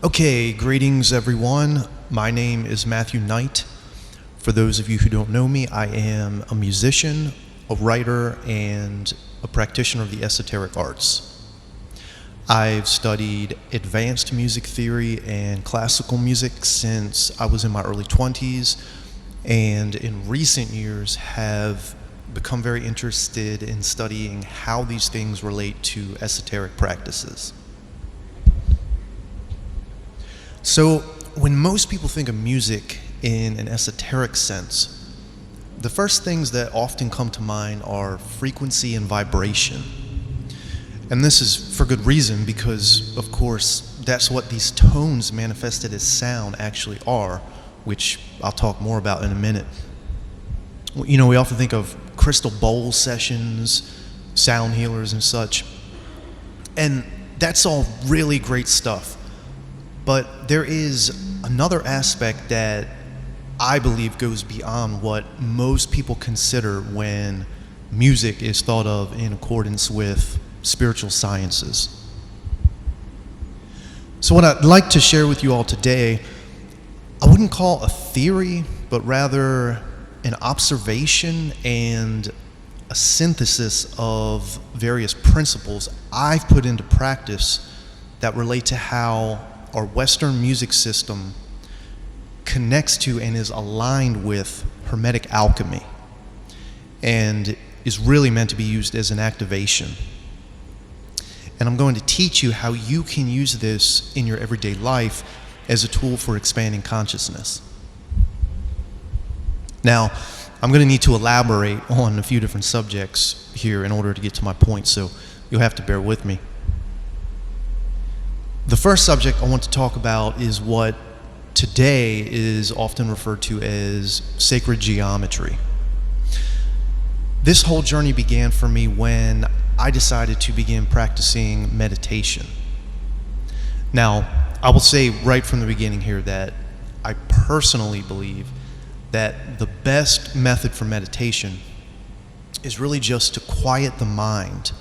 Okay, greetings everyone. My name is Matthew Knight. For those of you who don't know me, I am a musician, a writer, and a practitioner of the esoteric arts. I've studied advanced music theory and classical music since I was in my early 20s, and in recent years have become very interested in studying how these things relate to esoteric practices. So, when most people think of music in an esoteric sense, the first things that often come to mind are frequency and vibration. And this is for good reason, because, of course, that's what these tones manifested as sound actually are, which I'll talk more about in a minute. You know, we often think of crystal bowl sessions, sound healers and such, and that's all really great stuff. But there is another aspect that I believe goes beyond what most people consider when music is thought of in accordance with spiritual sciences. So what I'd like to share with you all today, I wouldn't call a theory, but rather an observation and a synthesis of various principles I've put into practice that relate to how our Western music system connects to and is aligned with Hermetic alchemy and is really meant to be used as an activation. And I'm going to teach you how you can use this in your everyday life as a tool for expanding consciousness. Now, I'm going to need to elaborate on a few different subjects here in order to get to my point, so you'll have to bear with me. The first subject I want to talk about is what today is often referred to as sacred geometry. This whole journey began for me when I decided to begin practicing meditation. Now, I will say right from the beginning here that I personally believe that the best method for meditation is really just to quiet the mind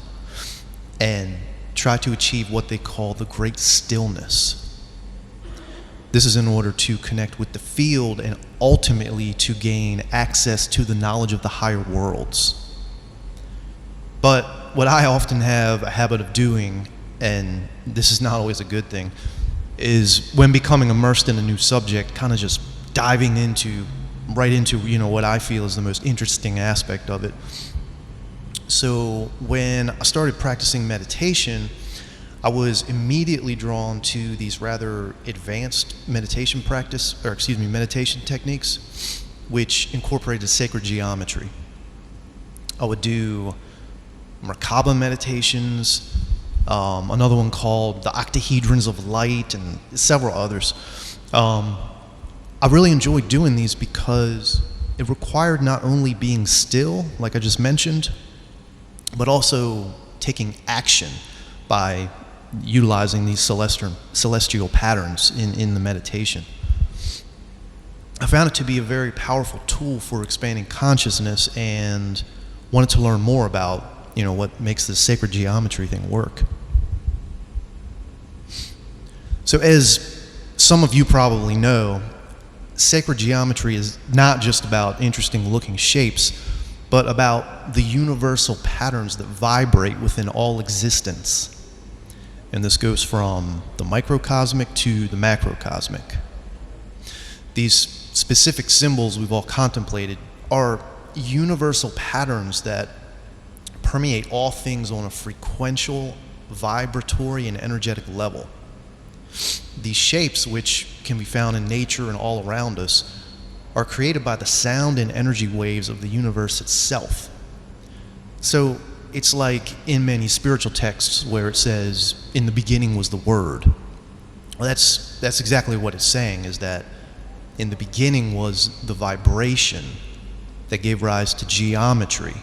and try to achieve what they call the great stillness. This is in order to connect with the field and ultimately to gain access to the knowledge of the higher worlds. But what I often have a habit of doing, and this is not always a good thing, is when becoming immersed in a new subject, kind of just diving right into what I feel is the most interesting aspect of it. So when I started practicing meditation, I was immediately drawn to these rather advanced meditation techniques, which incorporated sacred geometry. I would do Merkaba meditations, another one called the octahedrons of light, and several others. I really enjoyed doing these because it required not only being still, like I just mentioned, but also taking action by utilizing these celestial patterns in the meditation. I found it to be a very powerful tool for expanding consciousness and wanted to learn more about, what makes this sacred geometry thing work. So as some of you probably know, sacred geometry is not just about interesting looking shapes, but about the universal patterns that vibrate within all existence. And this goes from the microcosmic to the macrocosmic. These specific symbols we've all contemplated are universal patterns that permeate all things on a frequential, vibratory, and energetic level. These shapes, which can be found in nature and all around us, are created by the sound and energy waves of the universe itself. So it's like in many spiritual texts where it says, "In the beginning was the Word." Well, that's exactly what it's saying, is that in the beginning was the vibration that gave rise to geometry.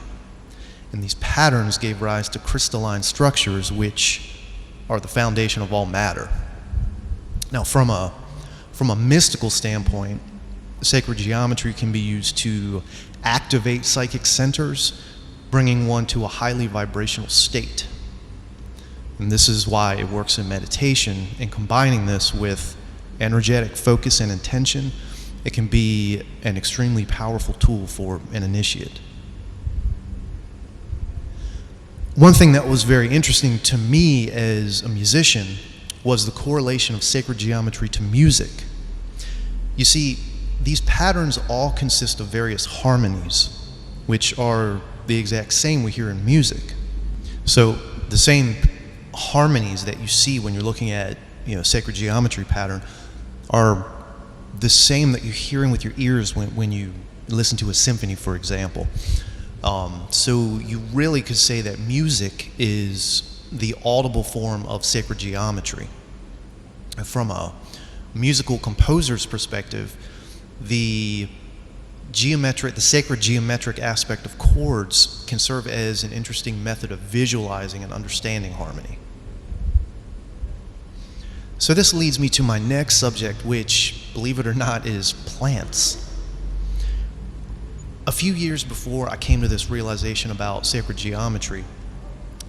And these patterns gave rise to crystalline structures, which are the foundation of all matter. Now, from a mystical standpoint, sacred geometry can be used to activate psychic centers, bringing one to a highly vibrational state. And this is why it works in meditation, and combining this with energetic focus and intention, it can be an extremely powerful tool for an initiate. One thing that was very interesting to me as a musician was the correlation of sacred geometry to music. You see, these patterns all consist of various harmonies, which are the exact same we hear in music. So the same harmonies that you see when you're looking at, sacred geometry pattern are the same that you're hearing with your ears when you listen to a symphony, for example. So you really could say that music is the audible form of sacred geometry. From a musical composer's perspective, the sacred geometric aspect of chords can serve as an interesting method of visualizing and understanding harmony. So this leads me to my next subject, which, believe it or not, is plants. A few years before I came to this realization about sacred geometry,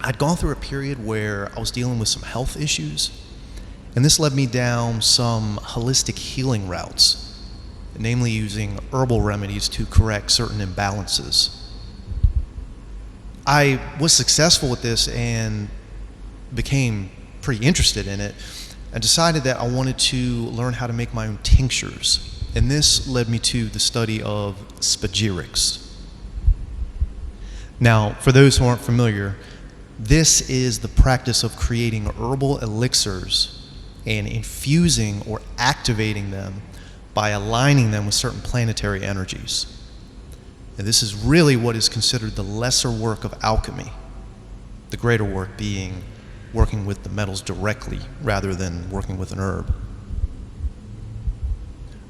I'd gone through a period where I was dealing with some health issues, and this led me down some holistic healing routes, namely using herbal remedies to correct certain imbalances. I was successful with this and became pretty interested in it. I decided that I wanted to learn how to make my own tinctures, and this led me to the study of spagyrics. Now, for those who aren't familiar, this is the practice of creating herbal elixirs and infusing or activating them by aligning them with certain planetary energies. And this is really what is considered the lesser work of alchemy, the greater work being working with the metals directly rather than working with an herb.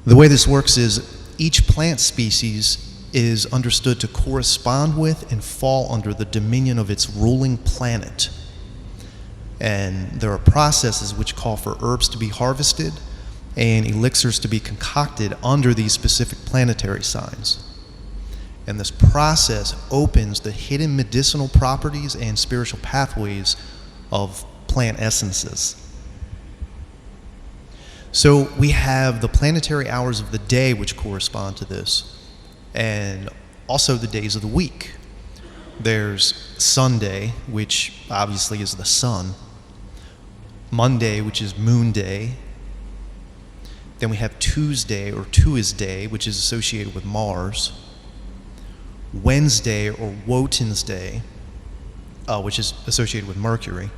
The way this works is each plant species is understood to correspond with and fall under the dominion of its ruling planet. And there are processes which call for herbs to be harvested and elixirs to be concocted under these specific planetary signs. And this process opens the hidden medicinal properties and spiritual pathways of plant essences. So we have the planetary hours of the day which correspond to this, and also the days of the week. There's Sunday, which obviously is the sun, Monday, which is moon day, then we have Tuesday, or Tuesday, which is associated with Mars, Wednesday, or Wotan's Day, which is associated with Mercury,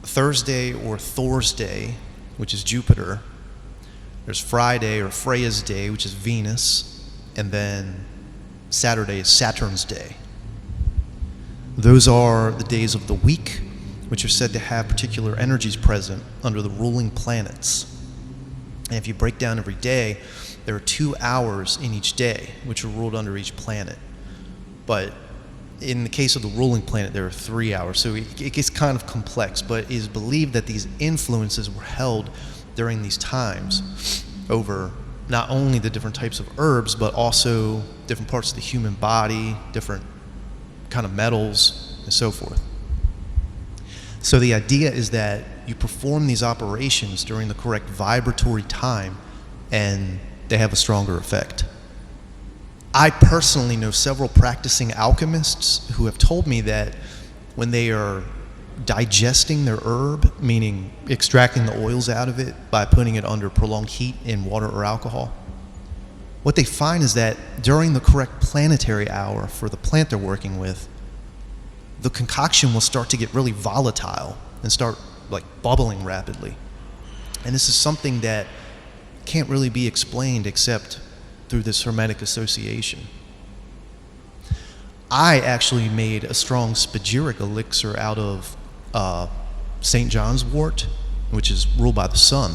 Thursday, or Thor's Day, which is Jupiter. There's Friday, or Freya's Day, which is Venus, and then Saturday is Saturn's Day. Those are the days of the week, which are said to have particular energies present under the ruling planets. And if you break down every day, there are 2 hours in each day, which are ruled under each planet. But in the case of the ruling planet, there are 3 hours, so it gets kind of complex, but it is believed that these influences were held during these times over not only the different types of herbs, but also different parts of the human body, different kind of metals, and so forth. So the idea is that you perform these operations during the correct vibratory time, and they have a stronger effect. I personally know several practicing alchemists who have told me that when they are digesting their herb, meaning extracting the oils out of it by putting it under prolonged heat in water or alcohol, what they find is that during the correct planetary hour for the plant they're working with, the concoction will start to get really volatile and start like bubbling rapidly. And this is something that can't really be explained except through this hermetic association. I actually made a strong spagyric elixir out of St. John's wort, which is ruled by the sun.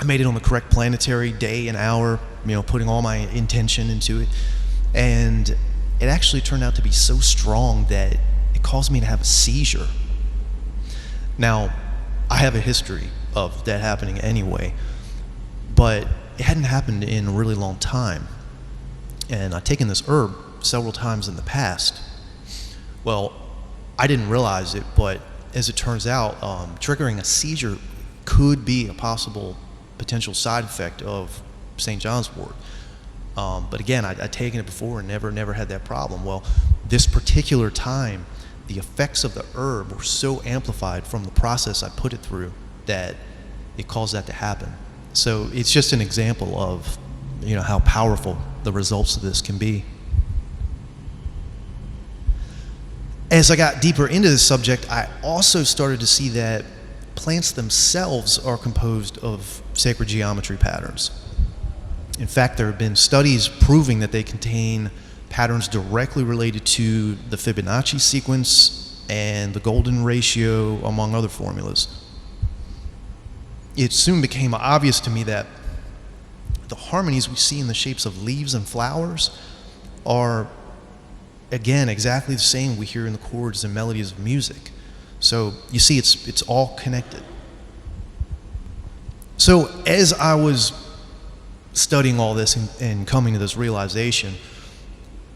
I made it on the correct planetary day and hour, putting all my intention into it. And it actually turned out to be so strong that it caused me to have a seizure. Now, I have a history of that happening anyway, but it hadn't happened in a really long time. And I'd taken this herb several times in the past. Well, I didn't realize it, but as it turns out, triggering a seizure could be a possible potential side effect of St. John's wort. But again, I'd taken it before and never had that problem. Well, this particular time, the effects of the herb were so amplified from the process I put it through that it caused that to happen. So it's just an example of, how powerful the results of this can be. As I got deeper into this subject, I also started to see that plants themselves are composed of sacred geometry patterns. In fact, there have been studies proving that they contain patterns directly related to the Fibonacci sequence and the golden ratio, among other formulas. It soon became obvious to me that the harmonies we see in the shapes of leaves and flowers are, again, exactly the same we hear in the chords and melodies of music. So you see, it's all connected. So as I was studying all this and coming to this realization,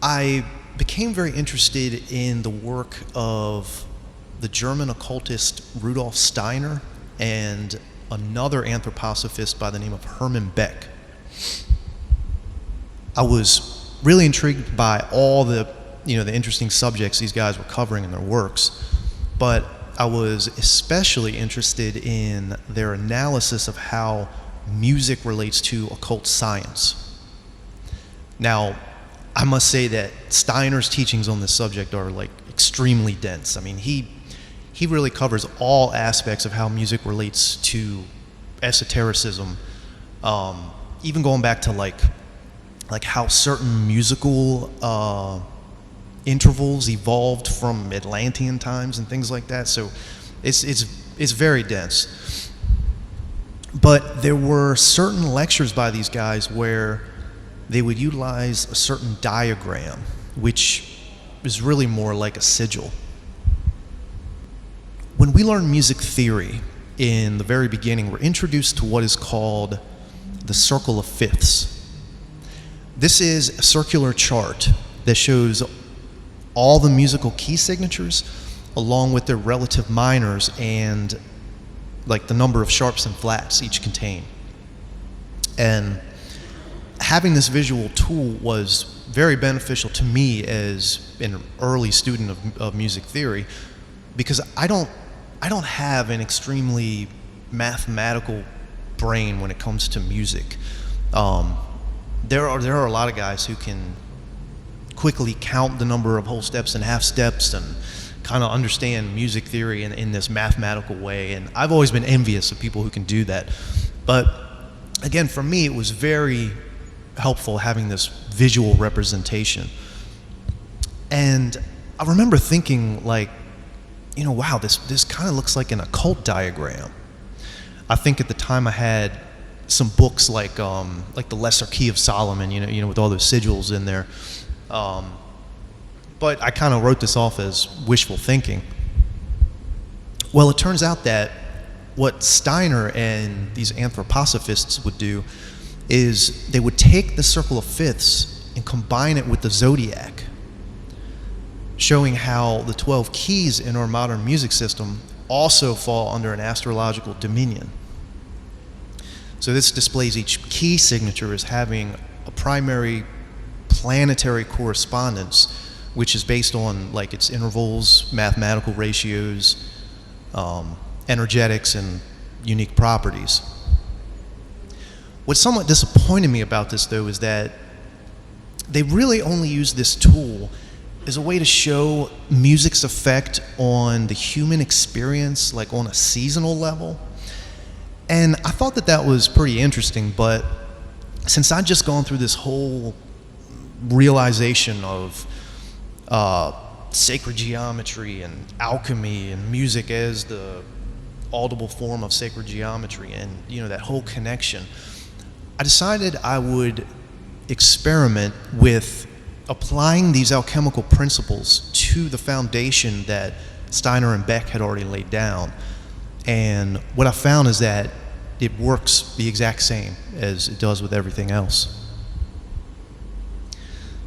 I became very interested in the work of the German occultist Rudolf Steiner and another anthroposophist by the name of Hermann Beck. I was really intrigued by all the interesting subjects these guys were covering in their works, but I was especially interested in their analysis of how music relates to occult science. Now, I must say that Steiner's teachings on this subject are extremely dense. I mean, he really covers all aspects of how music relates to esotericism, even going back to like how certain musical intervals evolved from Atlantean times and things like that. So it's very dense. But there were certain lectures by these guys where they would utilize a certain diagram, which is really more like a sigil. When we learn music theory in the very beginning, we're introduced to what is called the circle of fifths. This is a circular chart that shows all the musical key signatures along with their relative minors and the number of sharps and flats each contain. And having this visual tool was very beneficial to me as an early student of music theory, because I don't have an extremely mathematical brain when it comes to music. There are a lot of guys who can quickly count the number of whole steps and half steps and kind of understand music theory in this mathematical way, and I've always been envious of people who can do that. But again, for me, it was very helpful having this visual representation. And I remember thinking wow, this kind of looks like an occult diagram. I think at the time I had some books like the Lesser Key of Solomon, with all those sigils in there. But I kind of wrote this off as wishful thinking. Well, it turns out that what Steiner and these anthroposophists would do is they would take the circle of fifths and combine it with the zodiac, showing how the 12 keys in our modern music system also fall under an astrological dominion. So this displays each key signature as having a primary planetary correspondence, which is based on its intervals, mathematical ratios, energetics, and unique properties. What somewhat disappointed me about this, though, is that they really only use this tool as a way to show music's effect on the human experience, on a seasonal level. And I thought that was pretty interesting, but since I'd just gone through this whole realization of sacred geometry and alchemy and music as the audible form of sacred geometry and that whole connection, I decided I would experiment with applying these alchemical principles to the foundation that Steiner and Beck had already laid down. And what I found is that it works the exact same as it does with everything else.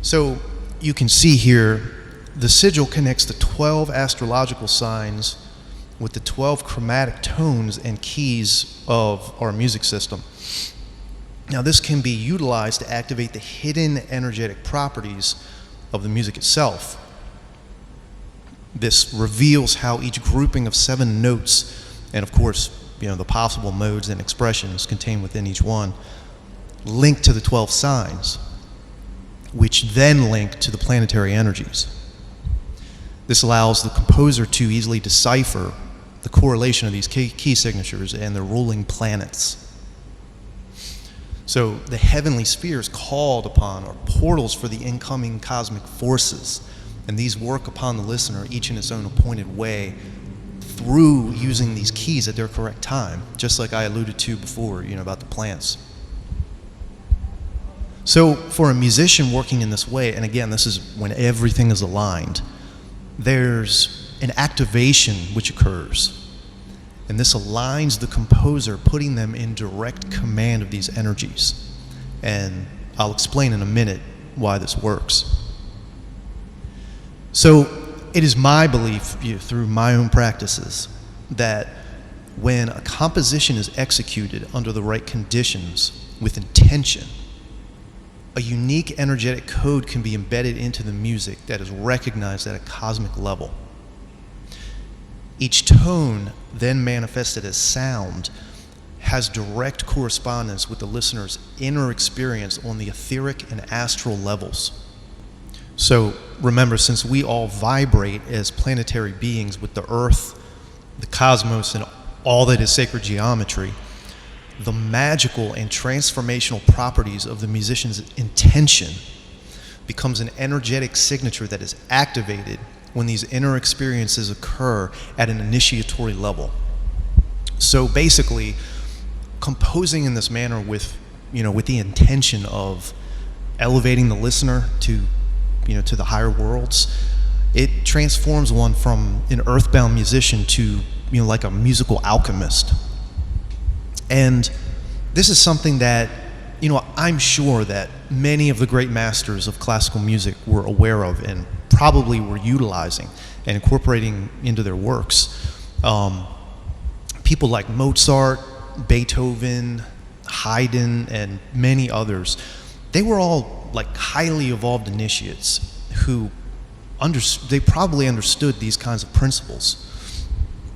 So you can see here The sigil connects the 12 astrological signs with the 12 chromatic tones and keys of our music system. Now, this can be utilized to activate the hidden energetic properties of the music itself. This reveals how each grouping of 7 notes, and of course, the possible modes and expressions contained within each one, link to the 12 signs, which then link to the planetary energies. This allows the composer to easily decipher the correlation of these key signatures and their ruling planets. So the heavenly spheres called upon are portals for the incoming cosmic forces, and these work upon the listener, each in its own appointed way, through using these keys at their correct time, just like I alluded to before, about the plants. So for a musician working in this way, and again, this is when everything is aligned, there's an activation which occurs. And this aligns the composer, putting them in direct command of these energies. And I'll explain in a minute why this works. So it is my belief, through my own practices, that when a composition is executed under the right conditions with intention, a unique energetic code can be embedded into the music that is recognized at a cosmic level. Each tone, then manifested as sound, has direct correspondence with the listener's inner experience on the etheric and astral levels. So remember, since we all vibrate as planetary beings with the earth, the cosmos, and all that is sacred geometry, the magical and transformational properties of the musician's intention becomes an energetic signature that is activated when these inner experiences occur at an initiatory level. So basically, composing in this manner with the intention of elevating the listener to the higher worlds, it transforms one from an earthbound musician to like a musical alchemist. And this is something that I'm sure that many of the great masters of classical music were aware of and probably were utilizing and incorporating into their works. People like Mozart, Beethoven, Haydn, and many others, they were all like highly evolved initiates who they probably understood these kinds of principles.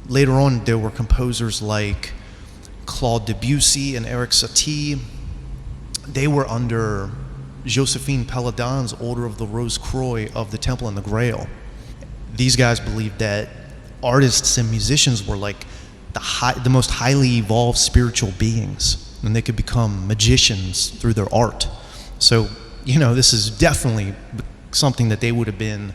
Later on, there were composers like Claude Debussy and Eric Satie. They were under Josephine Pelladon's Order of the Rose Croix of the Temple and the Grail. These guys believed that artists and musicians were like the most highly evolved spiritual beings, and they could become magicians through their art. So, this is definitely something that they would have been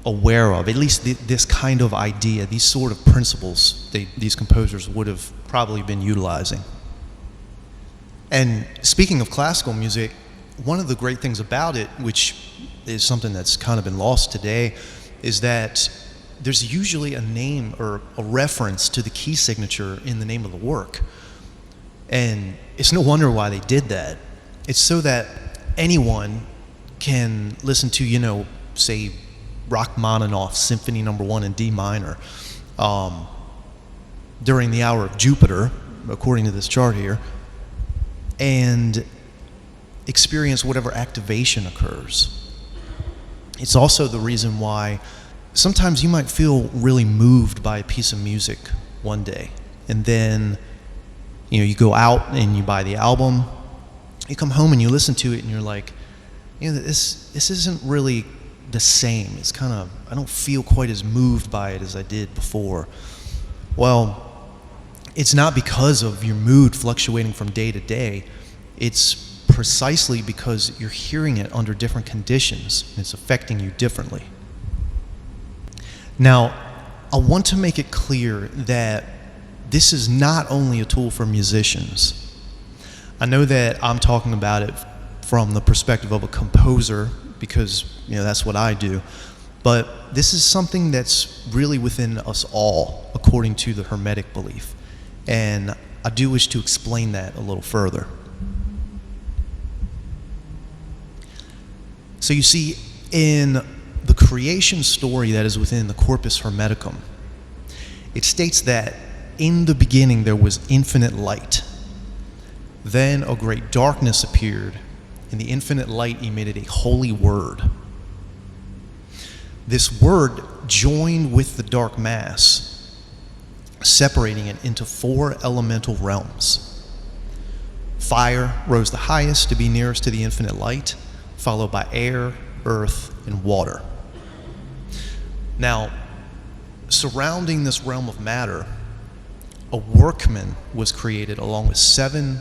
aware of, at least this kind of idea, these sort of principles these composers would have probably been utilizing. And speaking of classical music, one of the great things about it, which is something that's kind of been lost today, is that there's usually a name or a reference to the key signature in the name of the work. And it's no wonder why they did that. It's so that anyone can listen to, say, Rachmaninoff's Symphony No. 1 in D minor during the hour of Jupiter, according to this chart here, and experience whatever activation occurs. It's also the reason why sometimes you might feel really moved by a piece of music one day, and then you go out and you buy the album, you come home and you listen to it and you're like, this isn't really the same. It's kind of, I don't feel quite as moved by it as I did before. Well, it's not because of your mood fluctuating from day to day. It's precisely because you're hearing it under different conditions and it's affecting you differently. Now, I want to make it clear that this is not only a tool for musicians. I know that I'm talking about it from the perspective of a composer because that's what I do, but this is something that's really within us all according to the Hermetic belief, and I do wish to explain that a little further. So you see, in the creation story that is within the Corpus Hermeticum, it states that in the beginning there was infinite light. Then a great darkness appeared, and the infinite light emitted a holy word. This word joined with the dark mass, separating it into 4 elemental realms. Fire rose the highest to be nearest to the infinite light, followed by air, earth, and water. Now, surrounding this realm of matter, a workman was created along with 7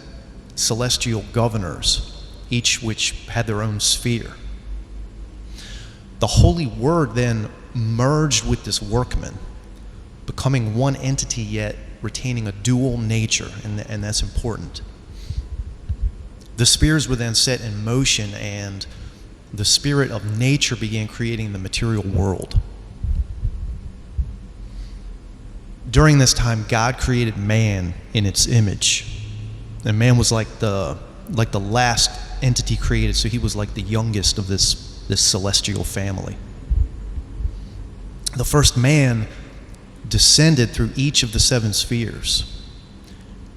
celestial governors, each which had their own sphere. The holy word then merged with this workman, becoming one entity yet retaining a dual nature, and that's important. The spheres were then set in motion, and the spirit of nature began creating the material world. During this time, God created man in its image. And man was like the last entity created, so he was like the youngest of this celestial family. The first man descended through each of the 7 spheres.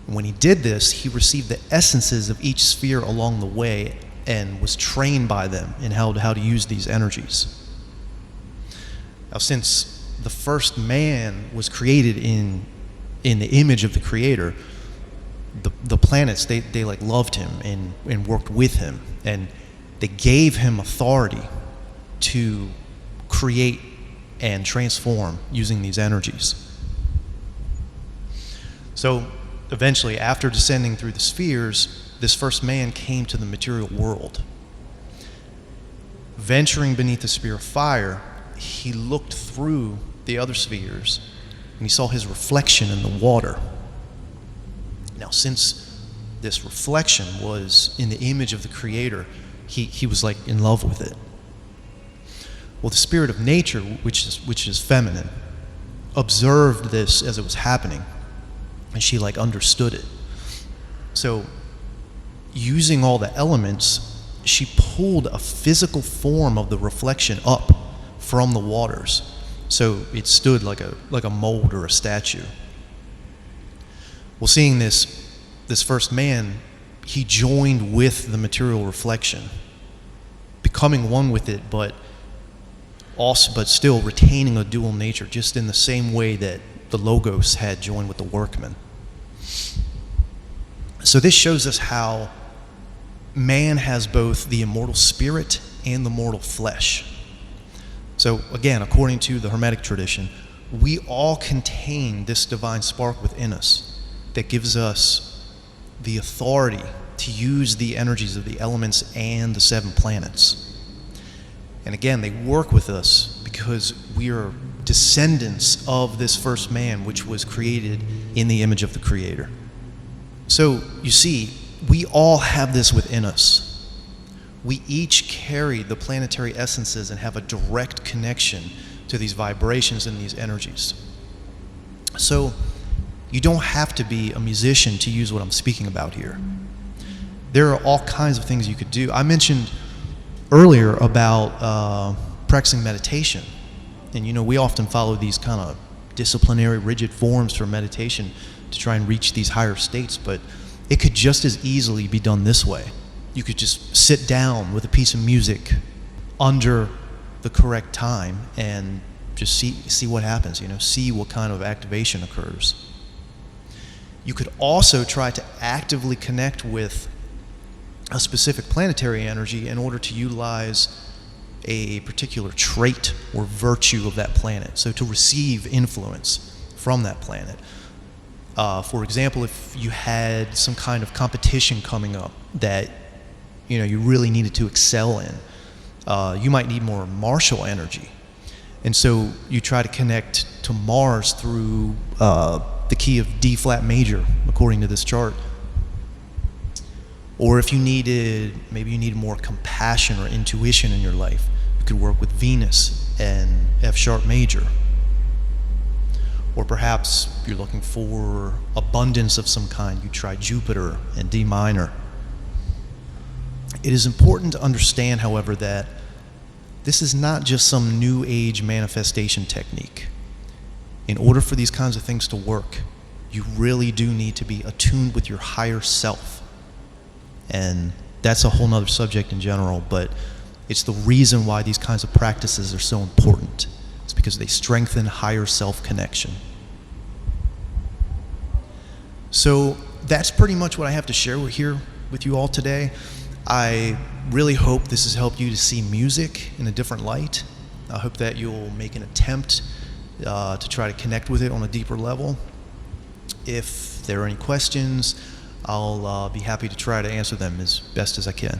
And when he did this, he received the essences of each sphere along the way and was trained by them in how to use these energies. Now, since the first man was created in the image of the Creator, the planets, they like loved him and worked with him, and they gave him authority to create and transform using these energies. So eventually, after descending through the spheres, this first man came to the material world. Venturing beneath the sphere of fire, he looked through the other spheres and he saw his reflection in the water. Now, since this reflection was in the image of the Creator, he was like in love with it. Well, the spirit of nature, which is feminine, observed this as it was happening, and she like understood it. So, using all the elements, she pulled a physical form of the reflection up from the waters, so it stood like a mold or a statue. Well, seeing this first man, he joined with the material reflection, becoming one with it, but still retaining a dual nature, just in the same way that the Logos had joined with the workman. So this shows us how man has both the immortal spirit and the mortal flesh. So again, according to the Hermetic tradition, we all contain this divine spark within us that gives us the authority to use the energies of the elements and the 7 planets. And again, they work with us because we are descendants of this first man, which was created in the image of the Creator. So you see, we all have this within us. We each carry the planetary essences and have a direct connection to these vibrations and these energies. So you don't have to be a musician to use what I'm speaking about here. There are all kinds of things you could do. I mentioned earlier about practicing meditation. And we often follow these kind of disciplinary, rigid forms for meditation to try and reach these higher states, but it could just as easily be done this way. You could just sit down with a piece of music under the correct time and just see what happens, see what kind of activation occurs. You could also try to actively connect with a specific planetary energy in order to utilize a particular trait or virtue of that planet, so to receive influence from that planet. For example, if you had some kind of competition coming up that you really needed to excel in, you might need more martial energy. And so you try to connect to Mars through the key of D flat major, according to this chart. Or if maybe you needed more compassion or intuition in your life, you could work with Venus and F sharp major. Or perhaps you're looking for abundance of some kind, you try Jupiter and D minor. It is important to understand, however, that This is not just some new age manifestation technique. In order for these kinds of things to work, you really do need to be attuned with your higher self. And that's a whole nother subject in general, but it's the reason why these kinds of practices are so important. It's because they strengthen higher self connection. So that's pretty much what I have to share here with you all today. I really hope this has helped you to see music in a different light. I hope that you'll make an attempt to try to connect with it on a deeper level. If there are any questions, I'll be happy to try to answer them as best as I can.